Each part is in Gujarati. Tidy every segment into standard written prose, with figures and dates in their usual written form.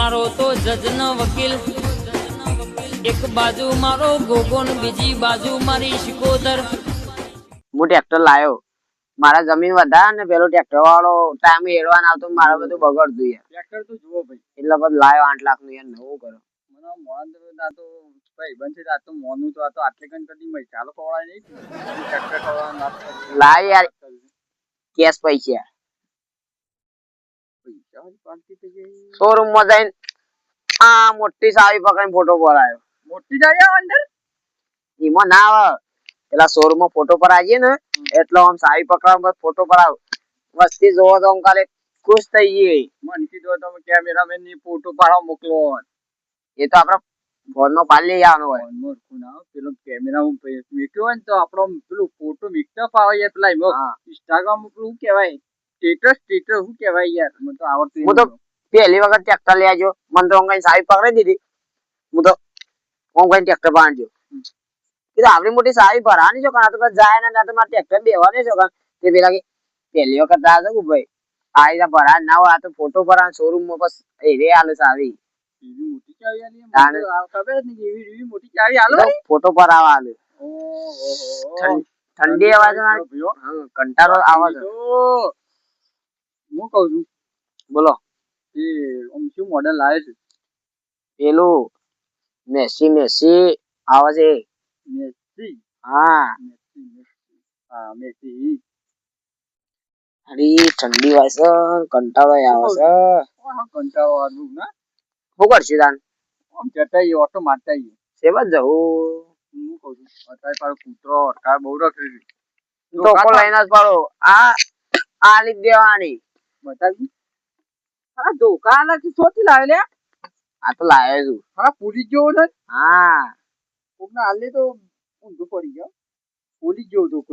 મારો તો જજનો વકીલ, એક બાજુ મારો ગોગોન, બીજી બાજુ મારી શિકોદર. હું ટ્રેક્ટર લાયો, મારા જમીન વધારે ને પેલો ટ્રેક્ટર વાળો ટાઈમ હેડવા ના આવતો, મારે બધું બગડતું યાર. ટ્રેક્ટર તો જુઓ ભાઈ, એટલે બધું લાયો 8 લાખ નું યાર. નવું કરો મને મોન તો ભાઈ બનશે આ તો મોનું તો આ તો આટલે કન કદી મય ચાલો ખવડાય નહીં ટ્રેક્ટર ખવડાય ના લાય યાર, કેશ પૈસા પૈસા પાર્ટી થઈ ગઈ. શોરૂમ માં જઈને આ મોટી સાવી પકડીને ફોટો પડાયો. મોટી જાય અંદર એમાં ના આવે, પેલા શોરૂમ માં ફોટો પડાવીએ ને એટલે આમ સાવી પકડવા ફોટો પડાવ. વસ્તી જોવો તો આમ કાલે ખુશ થઈ ગઈ. મન કીધું તમે કેમેરામેન ની ફોટો પાડવા મોકલો. એ તો આપડે ફોન નો પાડી લઈ આવવાનો હોય. પેલો કેમેરા મૂક્યો હોય ને તો આપણો પેલું ફોટો મીકતા પાવે પેલા ઇન્સ્ટાગ્રામ પેલું કેવાય સ્ટેટસ શું કેવાય યાર, મને તો આવડતું. હું તો પહેલી વખત ટ્રેક્ટર લઈ આવ્યો, મને તો કઈ સાવી પકડી દીધી. હું તો કઈ ટ્રેક્ટર બાંધજો કીધું આપડી મોટી સાવી ભરવાની છો, કારણ તો જાય ના તો મારે ટ્રેક્ટર બેવાની છો. તે પેલા કે પહેલી વખત આ છે ભાઈ આ રીતે ભરા ના હોય, આ તો ફોટો ભરા શોરૂમ માં બસ એ રે આલે સાવી મોટી ચાવી આલી ખબર જ નહીં એવી મોટી ચાવી આલો ફોટો પર આવા આલે. ઠંડી અવાજ કંટાળો આવે છે. હું કઉ છું બોલો એ શું મોડેલ લાવે છે? પેલું મેસી આવે છે. મેસી? હા મેસી. અરે ઠંડી વાય છે, કંટાળો આવે છે. કંટાળો આવ્યું ના શું કરશું તાન? આમ જતા ઓટો મારતા સેવા જવું. હું કઉ છું અત્યારે પાછો કૂતરો અટકાર બહુ રખડી તો લઈને જ પાડો. આ લીધ દેવાની બતાવી. હા ધોકા નથી શોથી લાવે લે. આ તો લાવ્યો છું. હા પૂરી ગયો ને. હા કોક ના હાલે તો ઊંધું પડી ગયો. પૂરી ગયો ધોકો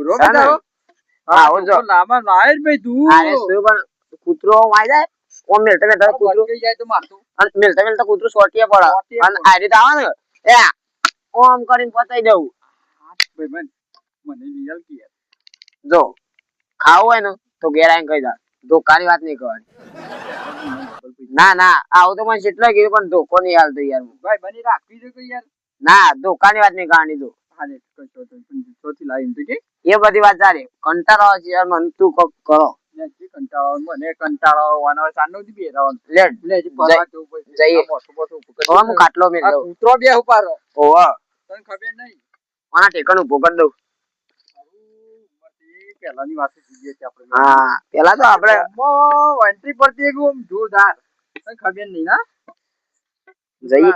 આવો જો લાંબા લાવે જ ભાઈ તું. અરે શું પણ કૂતરો આવી જાય ઓમ મેલતા મેલતા કૂતરો જાય તો મારતું અને મેલતા મેલતા કૂતરો સોટિયા પડે અને આ રીતે આવે ને એ ઓમ કરીને પતાઈ દઉં. ભાઈ મને રિયલ કે જો ખાવું હોય ને તો ઘેર આવીને કહી દે, ધોકાની વાત નહીં કરવાની. ના ના આવું તો મને કેટલા કીધું પણ ધોકો નહીં હાલતો યાર. ભાઈ બની રાખવી છે યાર. ના ધોકાની વાત નહીં કરવાની. તો એ બધી વાત ચાલે, કંટાળો આવે છે યાર મને. તું કરો કંટાળો મને કંટાળો સાંડો બે જઈએ હું ખાટલો મેં કૂતરો બે ઉપાડો. ઓહો તને ખબર નહીં મારા ઠેકાણ ઉભો કરી દઉં. પેલાની વાત જોઈએ છે આપણે. હા પેલા તો આપણે એન્ટ્રી પડતી જોરદાર. તને ખબર નહીં ના જઈએ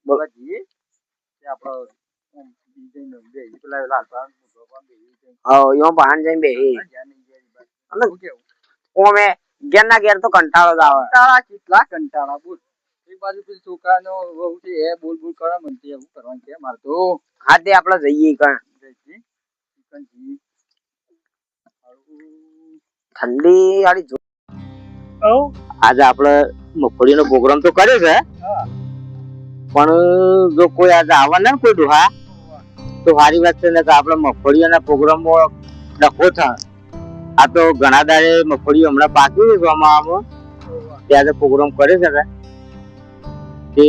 બોલા જઈએ આપડે પેલા લાલપા ઘેર તો કંટાળો જ આવે. કેટલા કંટાળા બોલ. એક બાજુ પેલી છોકરાનો વહુ છે એ બોલ બોલ કરે મને એવું કરવાનું છે મારે તો. હા તે આપડે જઈએ ઠંડી વાળી. આજે આપડે મગફળી નો પ્રોગ્રામ તો કર્યો છે, પણ જો કોઈ આજે આવવાના ને કોઈ ડોહા તો સારી વાત છે ને કે આપડે મગફળીઓના પ્રોગ્રામ ડખો થાય. આ તો ઘણા દાડે મગફળીઓ હમણાં પાકી છે ચોમાસામાં, ત્યાં પ્રોગ્રામ કરે છે તે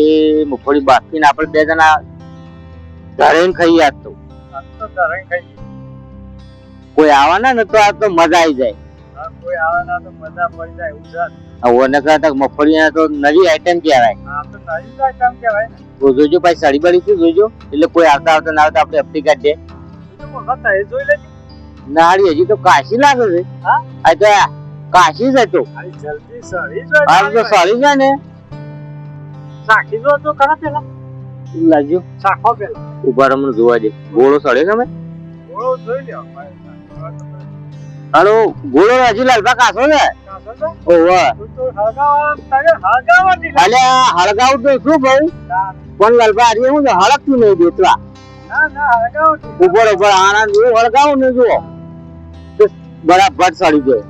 મગફળી બાકી ને આપડે બે જણા ધરાઈને ખાઈએ. આજ તો કોઈ આવવાના ને તો આ તો મજા આવી જાય. કોઈ આવવાના તો મજા પડી જાય મગફળી તો નવી આઈટમ કહેવાય. જોજો ભાઈ સાડી બાડી થી જોજો, એટલે કોઈ આવતા આવતા ના આવતા આપડે અપડી કાઢીએ. નાડી હજી તો કાશી લાગે છે. આ તો કાશી જ હતો. સળી જાય ને સાખી જો તો ખરા પેલા લાગ્યો સાખો પેલા ઉભા રમણ જોવા દે. ગોળો સળે તમે ગોળો જોઈ લ્યો. હાલો ગોળો હજી લાલબા કાસો છે. હળગાવ તો શું ભાઈ પણ લાલબા આજે હું હળકતું નહીં દેતવા ઉપર ઉપર આનંદ હળગાવું ને જુઓ બરાબર સડી જાય.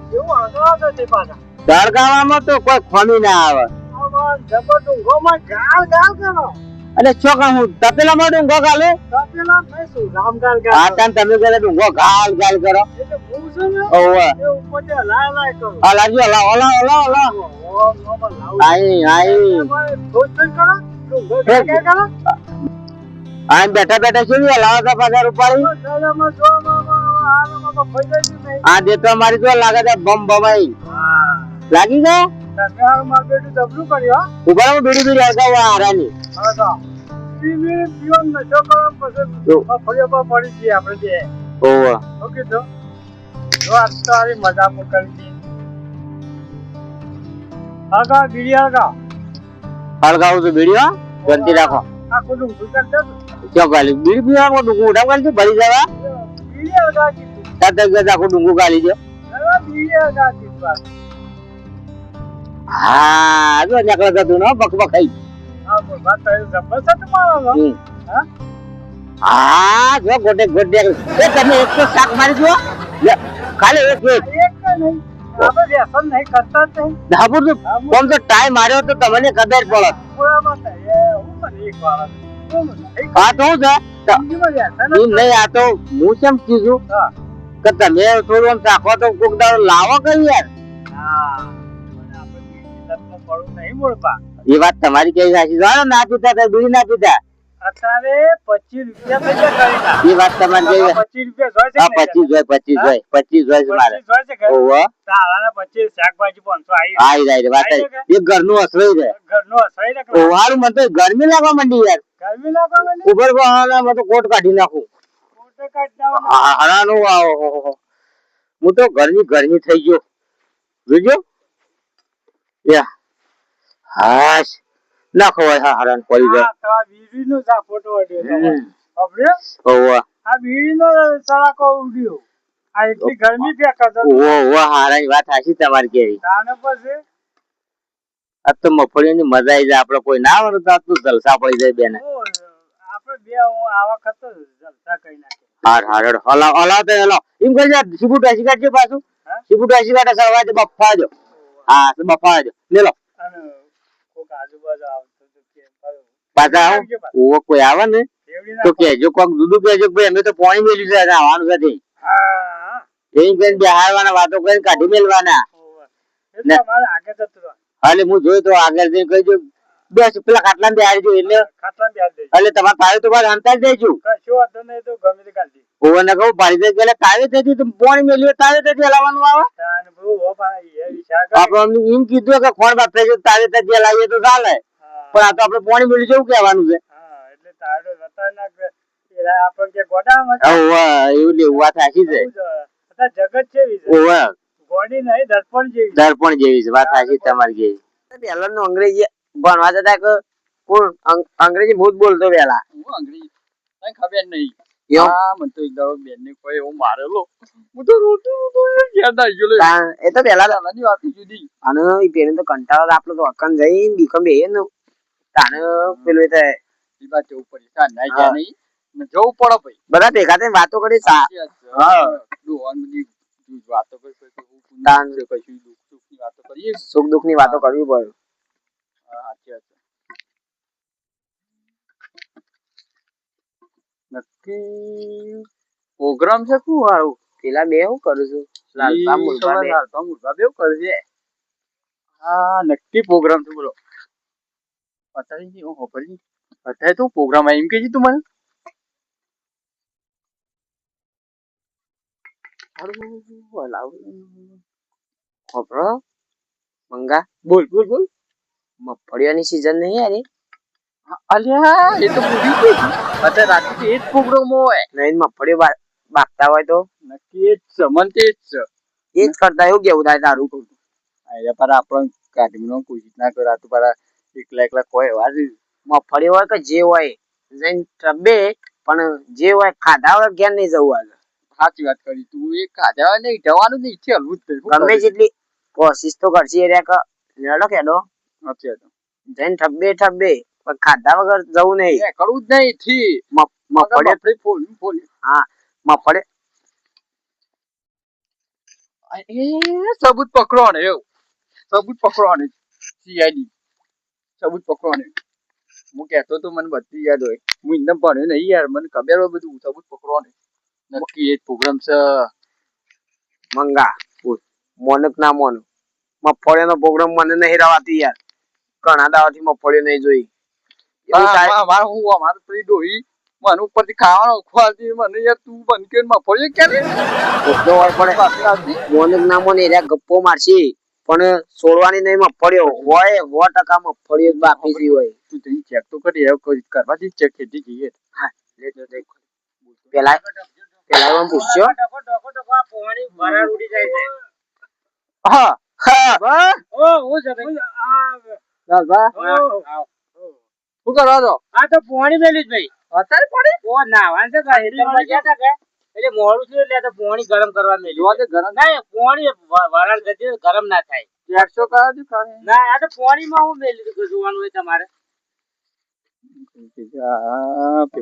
હળગાવામાં તો કોઈ ખમી ના આવે. અને છોકરા હું તપેલામાં ડુંગો ગાલે. તમે ડુંગો ગાલ ગાલ કરો. ઓવા એ ઉપરથી હલાય કરું આ લાગ્યો હલા હલા હલા હલા આઈ આઈ આ બેઠા બેઠા શું હલાવા તા પગાર ઉપાડી આ દેતો મારી તો લાગે છે બમ બમાઈ લાગી ગયો ઉભા રહો બીડી બીડી હળગાવો હારાની ઓવા હળગાવું તો બીડી હો ગંતી રાખો ક્યાં ગાલી બીડી પીવા ડુંગું ઉઠાવ કરી ભરી જવા તાત આખું ડુંગું ગાલી દો હા જો નીકળે જતું ને બક બકાઈ હા જો ગોટે ગોટે એ તમે એક તો શાક મારી દો ખાલી એક ધાબુર તો કોમ તો ટાઈમ માર્યો તો તમને ખબર પડત હા તો છે નહીં આ તો હું કેમ કીધું કે તમે થોડું આમ ચાખો તો કોક દાડો લાવો કઈ યાર એ વાત તમારી કઈ સાચી જાણો ના પીતા તો બીડી ના પીતા અત્યારે 25 રૂપિયા એ વાત તમારી કઈ 25 હા 25 હોય મારે ઓહો તારાના 25 શાકભાજી 500 આઈ જાય વાત એ ઘરનું હસવાઈ રહે ઓવારું મને તો ગરમી લાગવા માંડી યાર ઉપર બહાના મને તો કોટ કાઢી નાખું હારાનું હું તો ગરમી થઈ ગયો જોજો યા હાશ ના ખવાય હા હારાન પડી જાય ઓવા આ બીડીનો સળાકો ઉડ્યો આ એટલી ગરમી ફેંકતો ઓવા હારાની વાત સાચી તમારી કેવી તાને પછી આ તો મફળીની મજા આવી જાય આપડે કોઈ ના આવે તો આ તો જલસા પડી જાય બેને આપણે બે આવા ખતો જલસા કરી નાખે હાર હલાવ તો હલાવ એમ કહી જાય સીબુટ વાસી કાઢજો પાછું સીબુટ વાસી કાઢે સળવા દે બફા દો હા તો બફા દો લે લો અને કોક આજુબાજુ આવતો તો કે પાછા આવો કોઈ આવે ને તો કેજો કોક દૂધું કેજો ભાઈ અમે તો પાણી મેલ્યું છે આવવાનું નથી હા એમ કરીને બેહારવાના વાતો કરીને કાઢી મેલવાના મારે આગળ જતું રહો હાલે હું જોઈ તો આગળ જઈને કહીજો બસ પેલા ખાટલા ને બેહારજો એટલે ખાટલા બે દે એટલે તમારે તારે તો બાર અંતર દેજો કશો વાંધો નહીં તો ગમે તે કાઢી ઓવર ને કહું પાડી દે એટલે તાવે તેથી તો પાણી મેલ્યું તાવે તેથી હલાવવાનું આવે તાને બહુ હો ભાઈ એ વિચાર આપણે એમ કીધું કે ખોણ બાપ થઈ તાવે તેથી હલાવીએ તો ચાલે પણ આ તો આપણે પાણી મેલ્યું જેવું કહેવાનું છે હા એટલે તારે રતા ના કે આપણે કે ગોડામાં એવું લેવું વાત સાચી છે જગત જેવી છે ઓવર ગોડી નહીં દર્પણ જેવી છે વાત સાચી તમારી જેવી પેલા નું અંગ્રેજી ભણવા જતા કે કોણ અંગ્રેજી હું જ બોલતો પેલા હું અંગ્રેજી કઈ ખબર નહીં હા મને તો એક દાડો બેન ને કોઈ એવો મારેલો હું તો રોતું યાદ આવી ગયો એ તો પેલા નાની વાત જુદી અને એ પેલું તો કંટાળો આપડે તો અકન જઈ બીકમ બે ને તાને પેલું એ ઈ વાત જવું પડે તા ના ગયા નહીં જવું પડે ભાઈ બધા ભેગા થઈને વાતો કરી ડોહાન બધી વાતો કરી તાન કશું દુઃખ ની વાતો કરીએ સુખ દુઃખ ની વાતો કરવી પડે સાચી વાત નક્કી પ્રોગ્રામ છે શું હારું પેલા બે હું કરું છું લાલપા મુલભા બે કરે છે હા નક્કી પ્રોગ્રામ છે બોલો અત્યારે હું ખબર નહીં અત્યારે તો પ્રોગ્રામ એમ કે તું મને ખબરો મંગા બોલ મગફળીઓની સીઝન નહીં યાર અલ્યા એ તો ભૂલી ગઈ અત્યારે રાત્રે એ જ પ્રોગ્રામ હોય નહીં મગફળીઓ બાગતા હોય તો નક્કી એ જ છે મન તે જ છે એ જ કરતા એવું કેવું થાય તારું કહું પર આપણને કાઢીનો કોશિશ ના કરા તું પારા એકલા કોઈ એવા જ મગફળી હોય કે જે હોય જઈને ટબે પણ જે હોય ખાધા વગર ઘેર નહીં જવું આજે સાચી વાત કરી તું એ ખાધા નહીં જવાનું નહીં છે હલવું જ ગમે જેટલી કોશિશ તો કરશે એ રેક લેડો કેડો અચ્છા જઈને ઠબ્બે પણ ખાધા વગર જવું નહીં કરવું જ નહીં થી મગફળી ફોલ હા મગફળી એ સબૂત પકડો ને એવું સબૂત પકડો ને સીઆઈડી સબૂત પકડો ને હું કહેતો તો મને બધી યાદ હોય હું એકદમ ભણ્યો નહીં યાર મને ખબર હોય બધું સબૂત પકડો ને નક્કી એ પ્રોગ્રામ છે મંગા બોલ મોનક ના મોન મગફળીનો પ્રોગ્રામ મને નહીં રવાતી યાર ઘણા દાવાથી મગફળી નહીં જોઈ એવું થાય અમારે તો ડોહી મને ઉપરથી ખાવાનો ખવાતી મને યાર તું બંધ કરીને મફળી ક્યારે એટલો હોય પડે મોનક ના મોન એરિયા ગપ્પો મારશી પણ છોડવાની નહીં મગફળીઓ હોય 100% મગફળીઓ જ બાપી ગઈ હોય તું જઈને ચેક તો કરી એવું કોઈ કરવાથી ચેક ખેતી જઈએ હા લેજો દેખ પેલા એમ પૂછ્યો હા હા શું કરવા દો આ તો પોણી મેલ્યું જ ભાઈ અત્યારે પડી ઓ નાવાનું છે ગાય એટલે ગયા હતા કે એટલે મોડું થયું એટલે તો પોણી ગરમ કરવા મેલ્યું જોવા દે ગરમ ના પોણી વરાળ જતી ગરમ ના થાય 100 કરા દી ખાને ના આ તો પોણીમાં હું મેલ્યું હતું જોવાનું હોય તમારે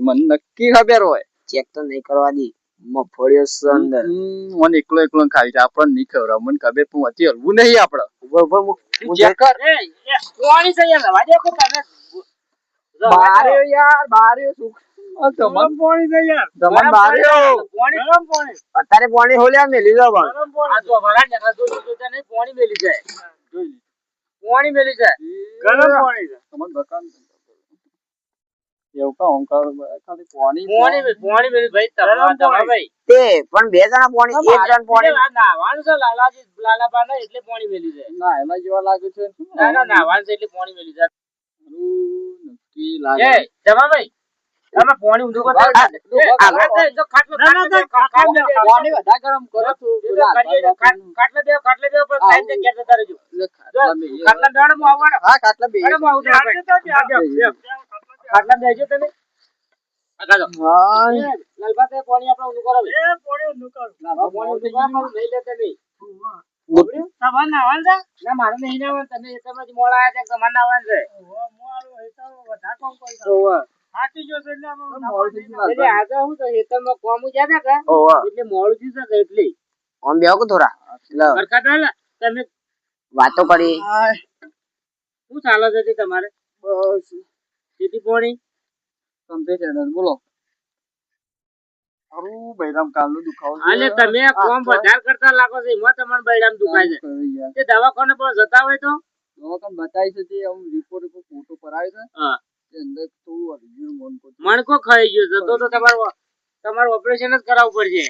મને નક્કી ખબર હોય ચેક તો નહીં કરવા દી મગફળીઓ છે અંદર મને એકલો ખાવી છે આપણને નહીં ખબર મને ખબર પણ વચ્ચે હલવું નહીં આપડે ઉભો હું ચેક કર પોણી છે યાર રવા દે કોઈ તમે બારે યાર બારે સુખ ગરમ પોણી છે યાર તમને બારે પોણી ગરમ પોણી અત્યારે પાણી હોલ્યા મેલી દો પણ ગરમ પોણી આ તો વરાળ જતા તો નહીં પોણી મેલી જાય જોઈ લી પોણી મેલી જાય ગરમ પોણી છે તમને બકાન એવું કા ઓંકાર ખાલી પાણી પોણી મેલી ભાઈ તમારા ભાઈ તે પણ બે જણા પાણી એક જણ પાણી નાવાનું છે લાલાબા ને એટલે પોણી મેલી જાય ના એના જેવા લાગે છે ના નાવાનું છે એટલે પોણી મેલી જાય નક્કી લાગે એ જમા ભાઈ તમે પોણી ઊંધું કરતા પાણી વધારે ગરમ કરો તું ખાટલે દેવ પર ટાઈમ તે ઘેર જતા રહેજો ખાટલા બેડ માં આવવાનો હા ખાટલા બે ખાટલા બેજો તમે આગાજો હા લાલબા તે પોણી આપણે ઊંધું કરો એ પોણી ઊંધું કરો પોણી ઊંધું કરો નહીં લેતા નહીં તમાર નાવાનું છે ના મારે નહીં નાવાનું તમે એટલા મોડા આવ્યા છે તમાર નાવાનું છે મોડું હેતા વધારે કામ કરી થાકી ગયો છે એટલે આગળ હું તો હેતરમાં કોમ જ્યાં હતા એટલે મોડું થઈ શકે એટલે આમ બેહો કે થોડા એટલે હરકત તમે વાતો કરી શું ચાલે છે તમારે બસ ખેતી પોણી કમ્પ્લીટ બોલો અરું બૈરામ કાલનો દુખાવો આલે તમે કોમ વધારે કરતા લાગો છો એમાં તમને બૈરામ દુખાય છે તે દવાખાને પર જતા હોય તો દવાખાને બતાવી છે તે આમ રિપોર્ટ પર ફોટો પરાય છે હા તે અંદર થોડું અર્જુન મણકો ખાઈ ગયો છે તો તમારું ઓપરેશન જ કરાવવું પડશે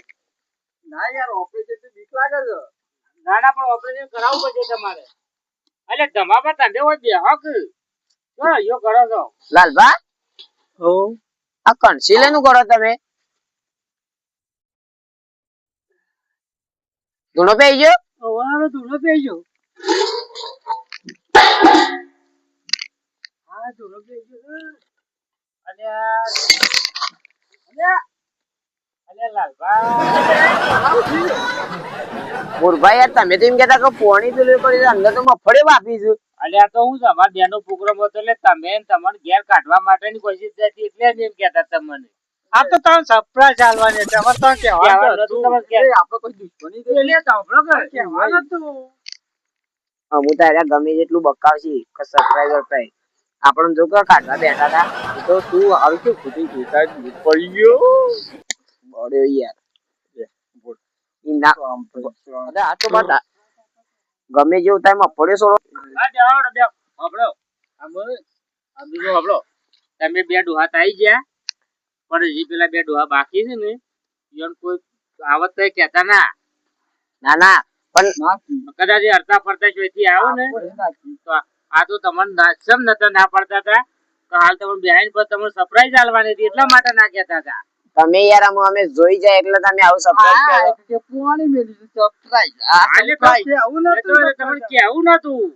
ના યાર ઓપરેશન તો બીક લાગે છે ના પણ ઓપરેશન કરાવવું પડશે તમારે એટલે ધમાપા તમે હોય બે હક જો યો કરો છો લાલબા હો આ કન્સીલે નું કરો તમે ધૂણો પે ગયો ઓવાનો ધૂળો પે ગયો હા ધૂળો પે ગયો અલ્યા લાલબા મુરભાઈ યાર તમે તો એમ કહેતા કે પોણી પેલું કરી અંદર તો મફળે વાપી છું અલ્યા તો હું અમાર બેનો પ્રોગ્રામ હતો એટલે તમે તમને ઘેર કાઢવા માટેની કોશિશ થતી એટલે એમ કહેતા તમને આ તો તમે સરપ્રાઈઝ આલવાની છે અમાર તો કહેવાનું આપણે કોઈ દુશ્મની તો એટલે સાંભળો કે કહેવાનું હતું હું તારે ગમે જેટલું બકાવશી કે સરપ્રાઈઝ સરપ્રાઈઝ આપણને જો કે કાઢવા બેઠા હતા તો તું આવી કે ખોટી જોતા પડી ગયો બળ્યો યાર ઈ ના અરે આ તો બાદ ગમે જેવું થાય મફળે છોડો આ જાવડો બે આપણો આ બીજો આપણો તમે બે ડોહા આવી ગયા પણ હજી પેલા બે ડોહા બાકી છે ને ઈવન કોઈ આવત તો કહેતા ના ના ના પણ કદાચ અડધા ફરતા જોઈથી આવો ને તો આ તો તમને નાચમ નતા ના પડતા હતા તો હાલ તમે બેહાઈન પર તમને સરપ્રાઈઝ આલવાની હતી એટલા માટે ના કહેતા હતા તમે યાર અમે જોઈ જાય એટલે તમે આવું સરપ્રાઈઝ કરો કે પુવાણી મેલી સરપ્રાઈઝ એટલે આવું નતું તમને કેવું નતું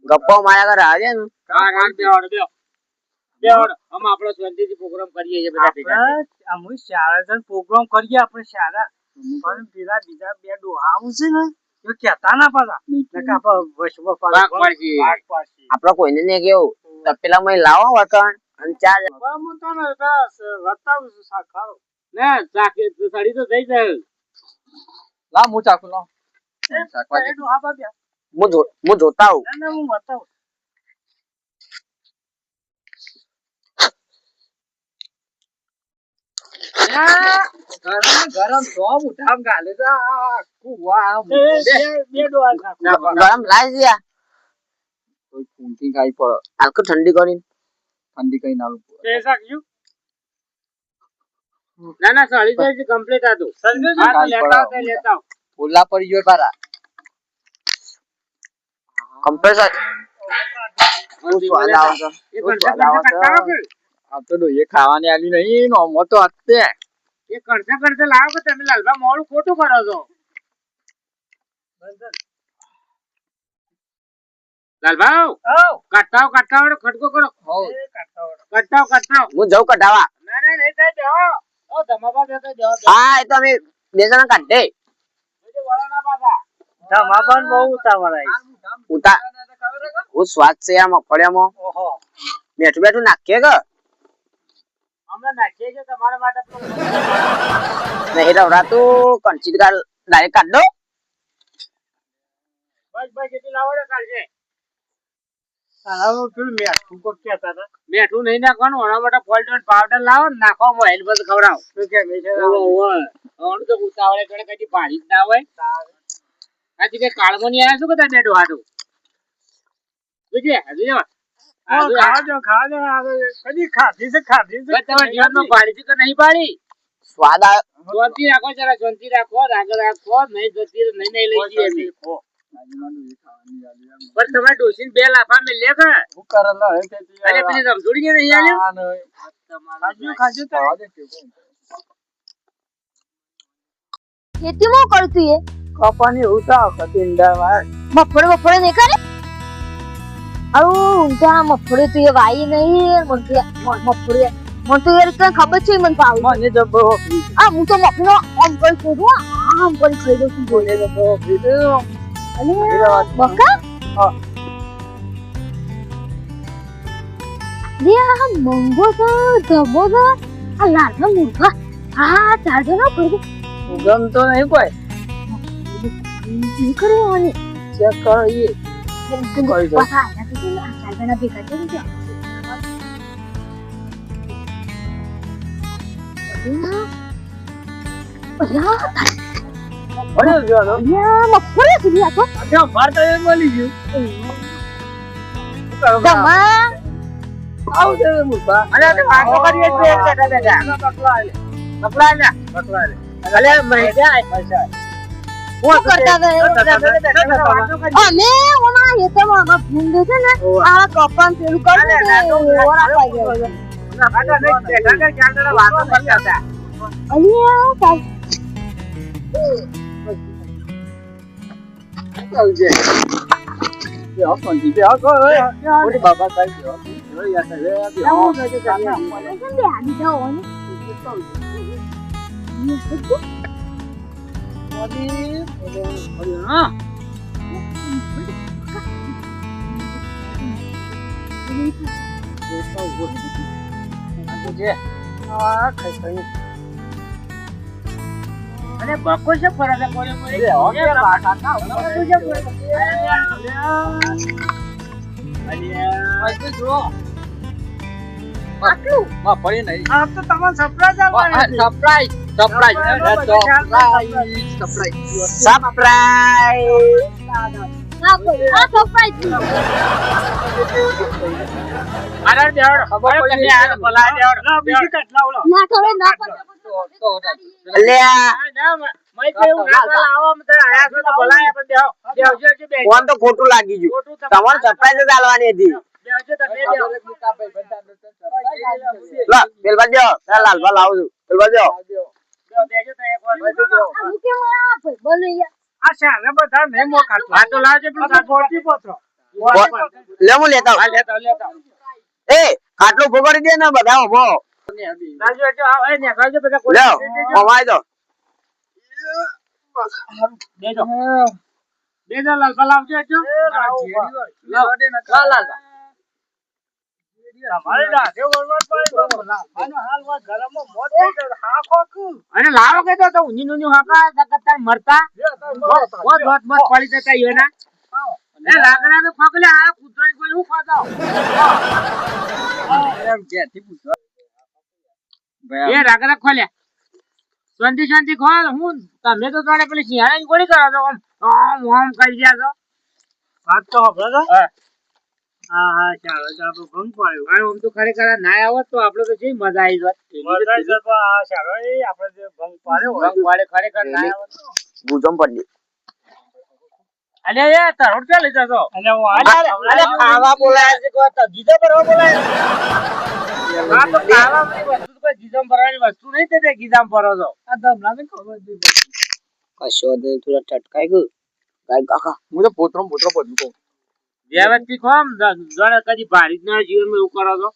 ગપ્પો મારા ઘરે આવે ને હા રાત બેવાડો બેવાડો અમે આપણો શાંતિથી પ્રોગ્રામ કરીએ છીએ બધા ભેગા અમે શાળા પ્રોગ્રામ કરીએ આપણે શાળા પણ પેલા બીજા બે ડોહા આવશે ને તો કહેતા ના પાછા આપડે કોઈને ને કેવું તપેલા માં લાવો વતન અને ચાર સડી તો થઈ જાય લા હું ચાકુ લો હું જોતા હું હું બતાવું ગરમ તો ઉઠામ ગાલે તો આખું વાહ બે ડોલ નાખો. ગરમ લાઈ દે કોઈ ફૂંકી ખાઈ પડો આલકો ઠંડી કરી ઠંડી કઈ ના પૈસા કયું? ના ના સાડી જાય છે કમ્પ્લીટ હતું. હા તો લેતા આવો, લેતા આવો. ફૂલા પડી ગયો પારા કમ્પ્રેસર સ્વાદ આવે છે એ કણસા કટકાવો કે? આ તો ડોયે ખાવાની આલી નહીં નોમો તો હતે એ કણસા લાવો કે તમે લાલભા મોડું ખોટું કરો છો. લાલભાઉ કટકાવો ખટકો કરો. કટકાવો. હું જઉં કઢાવા ના ના નહીં થાય જાઓ. ઓ ધમાબા દેતો જાઓ. હા એ તો અમે બે જણા કાઢે બીજે વળો ના પાછા. ધમાબા બહુ ઉતાવળ આવી. ઉતા હું સ્વાદ છે આ મગફળિયામાં ઓહો બેઠું નાખીએ કે અમે નાખીએ છીએ તમારા માટે તો. નહીં રવરાતું કંચી ડાયરેક્ટ કાઢ દો બસ એટલી લાવો ને કાઢશે. મેઠું નહીં નાખવાનું એના માટે ફોલ્ટ પાવડર લાવો ને નાખો મોબાઈલ પર ખવડાવો. તો ઉતાવળે કરે કદી પાણી જ ના હોય. આજે કઈ કાળમો નહીં આવ્યા શું કે તમે ડોહાટું નહીં પાડી. સ્વાદ શાંતિ રાખો જરા શાંતિ રાખો રાગ રાખો નહીં જતી નહીં લઈ જઈએ અમે. પણ તમારે ડોસીને બે લાફા મેં લે કે હું કરેલો હે તે અરે પેલી રમઝોડી નહીં આલ્યું. ખેતીમાં કરતું એ કપાની ઉતાવ કતિંડા વાર મફળે નહીં કરે આવું ઊંઘા મફળે તું એ વાઈ નહીં મફળે મને તો યાર કઈ ખબર છે મને પાવ મને જબો આ હું તો મફળો આમ કરી છોડું આમ કરી ખાઈ દઉં છું બોલે જબો અને બકા લે આ મંગો તો ધબો તો આ લાલના મૂર્ખા હા ચાર્જર ના પડે ગમ તો નહીં કોઈ શું કરવાની ચેક કરો એ કરી દો પાછા આયા તો ચાર્જર ના ભેગા છે ને અરે જો મફળે સુધી આખો આ ભારત મળી ગયું દમા આવ દે મુબા અને તો વાતો કરીએ છીએ બેટા કપડા અલે મહિજા શું કરતા હતા અમે ઓના હેતમાં આ ભૂંડે છે ને આ કપન પેલું કરે ને ઓરા પાઈ ગયો વાતો કરતા હતા. અલિયા તાર આવજે યો કોંજી બે આ કો ઓડી બાબા કાઈ ગયો યા તો રે આવું નજે કાના મને કેમ બે આડી જાઓ ને હા અને બકો છે ફરક પડી નહીં આ તો તમારે સરપ્રાઈઝ ના કોઈ આ સરપ્રાઈઝ અરે દેવડ ખબર કે આ ભલા દેવડ બીજી કેટલા ઓલો ના કરે ના કરે અલ્યા ના મય તો એવું ના કર આવો મત આયા છો તો ભલાય પણ દેવજો કે બે ફોન તો ખોટું લાગી ગયું તમારે સરપ્રાઈઝ જ આલવાની હતી દેવજો તમે દેવ લા પેલ બાજુ લાલબા લાવું છું પેલ બાજુ દેવજો તો એક વાર હું કેમ આ ભાઈ બોલે યાર આ શાને બધા નહીં મોકા આ તો લાવજો પેલું પોતી પત્રો લે હું લેતા આ લેતા એ ખાટલો ભોગડી દે ને બધા ઉભો લાવજો જો આ એ ને લાવજો બધા લ્યો ઓમાઈ દો દેજો લાલબા લાવજો જો લાલ તમારે રાધે વરવાડ પાડે તો આનો હાલ વાત ગરમમાં મોત થઈ જાય હા ખોક અને લાવો કે તો ઊંની ઊંની હાકા તકતર મરતા બહુ બહુ મત પડી જતા ઈના એ લાકડા ને ફકલે આ કૂતરાની કોઈ હું ખાતા એમ કે થી પૂછો એ રાગડા ખોલ્યા શાંતિ ખો હું તમે તો તને પેલી શિયાળાની ગોળી કરો છો આમ આમ કરી ગયા છો વાત તો હબળો હા હા ચાલો ચાલો ભંગ પાડ્યો હા આમ તો ખરેખર ના આવત તો આપણે તો જેવી મજા આવી જાત હા ચાલો એ આપણે જે ભંગ પાડે ખરેખર ના આવત ગુજમ પડી અલે એ તરોડ ચાલી જતો અલે ખાવા બોલાય છે કોઈ તો ગીધો ભરવા બોલાય આ તો ખાવાની વસ્તુ કોઈ ગીધમ ભરવાની વસ્તુ નહીં તે ગીધામ ભરો છો આ ધમલા ને ખબર જ કશો દે થોડા ટટકાઈ ગયું કાઈ કાકા હું તો પોતરો બધું કહું વ્યવસ્થિત કોમ જણે કદી ભારી ના જીવનમાં એવું કરો છો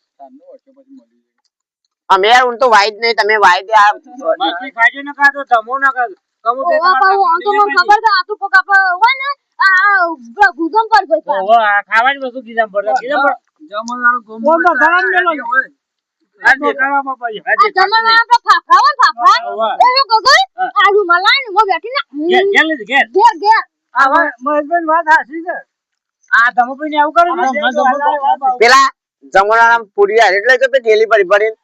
અમે યાર હું તો વાઈટ નહીં તમે વાઈટ આ મસ્તી ખાજો ને કાતો ધમો ના કાતો કમુ તે ઓવા બાઉ આમ તો મને ખબર છે આ તો કોક આપણે હોય ને આ ગુદમ પર ગઈ પા ઓહો આ ખાવાની વસ્તુ ગીધામ ભરો ગીધામ ભરો જમણવાળો ગોમ તો ધરામ મેલો આ દેખાવામાં પાઈ આ આ જમણ આપણે ફાફડા હોય ફાફડા એ જો ગગન આલુ મલાઈ ને મો બેઠી ને ઘેર આ મહેશભાઈ વાત હાસી છે આ ધમો પઈને આવું કરે છે પેલા જમણારામ પૂરી હારે એટલે તો ઠેલી પડી પડી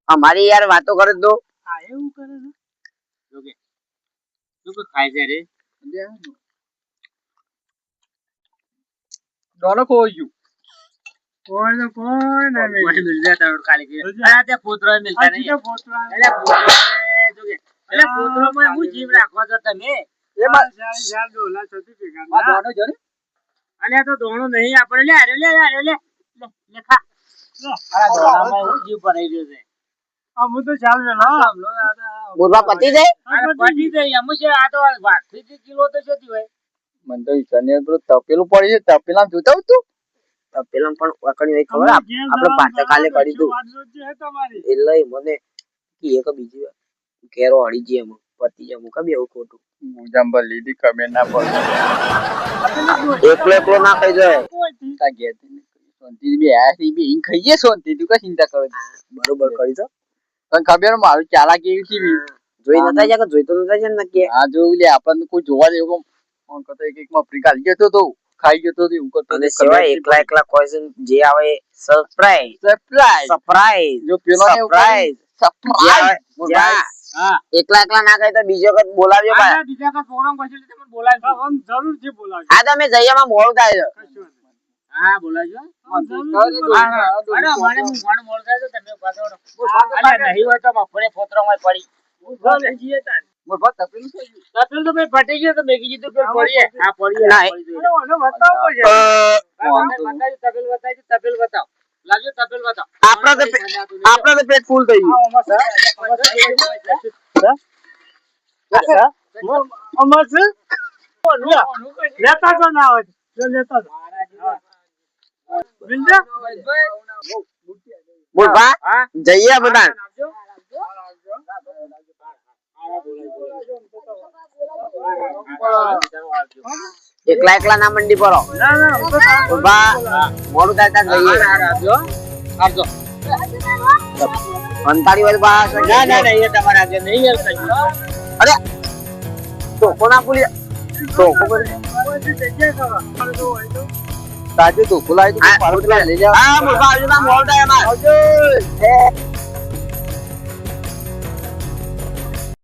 અમારી યાર વાતો કરે તો આ એવું કરે છે જોકે જોકે ખાય છે રે ડોનો કોઈ ગયું કોઈ ના મિલ જાતા ખાલી કે અરે તે પોતરો મિલતા નહીં એટલે પોતરો જોકે એટલે પોતરો માં હું જીવ રાખવા છો તમે એ માં ચાલ ડોલા છતી ભેગા આ ડોનો જો ને અને આ તો દોણો નહીં આપણે લે ખા આ દોણામાં હું જીવ ભરાઈ ગયો છે આ હું તો ચાલ વે ના બોલવા પતી જાય અરે પડી જાય અમુ છે આ તો વાત 3 કિલો તો જતી હોય મન તો ઈશાને પેલું તપેલું પડી છે તપેલા જોતા તું પેલા પણ વાકણી હોય ખબર આપણે પાછા કાલે કરી દઉં એટલે મને કે એક બીજી કેરો હળી જે એમ પતી જાય મુકા બે ખોટું મુજાંબા લીધી કમે ના એકલો એકલો ના ખાઈ જાય તા ગયા શાંતિ બે આસી બે ઇન ખાઈએ શાંતિ તું કા ચિંતા કરો બરોબર કરી તો તને ખબર મારું ચાલા કેવી છે જોઈ નતા જાય કે જોઈ તો નતા જાય ને કે આ જોયું લે આપણને કોઈ જોવા જેવું ફોન કરતો એક માં ફ્રી ગયો તો ખાઈ ગયો તો એવું કરતો અને સિવાય એકલા ક્વેશ્ચન જે આવે સરપ્રાઈઝ જો પેલો ને સરપ્રાઈઝ હા એકલા ના ખાય તો બીજો વખત બોલાવજો ભાઈ આ બીજા કા પ્રોગ્રામ પછી તમને બોલાવજો હમ જરૂર થી બોલાવજો આ તમે જઈયામાં મોડું થાય છે હા બોલાવજો અરે મારે હું ઘણું મોડું થાય તો તમે પાછો અરે નહીં હોય તો મફરે ફોતરામાં પડી બોલે જીએ તાન મોર તપેલું તપેલ તો ભાઈ ફટી ગયો તો મેગી જીતું પેલ પડીએ હા પડીએ ના. ઓને બતાવો છે તપેલ બતાવ લાવજો તપેલ બતાવ આપણા તો પેટ ફૂલ થઈ ગયું અમર છે લેતા તો ના હોય જો લેતા બિલજા બોલ બા હા જઈએ બધા એકલા ના મંડી પડો ના ના બોલ બા મોડું થાય ત્યાં જઈએ આવજો 45 વાળી બા ના એ તમારે આજે નહીં યાર અરે તો કોના પુલી તો ખબર તાજે તો ખુલાય તો પાડો લઈ જાવ હા બોલ બા આવજો ના મોડું થાય અમાર આવજો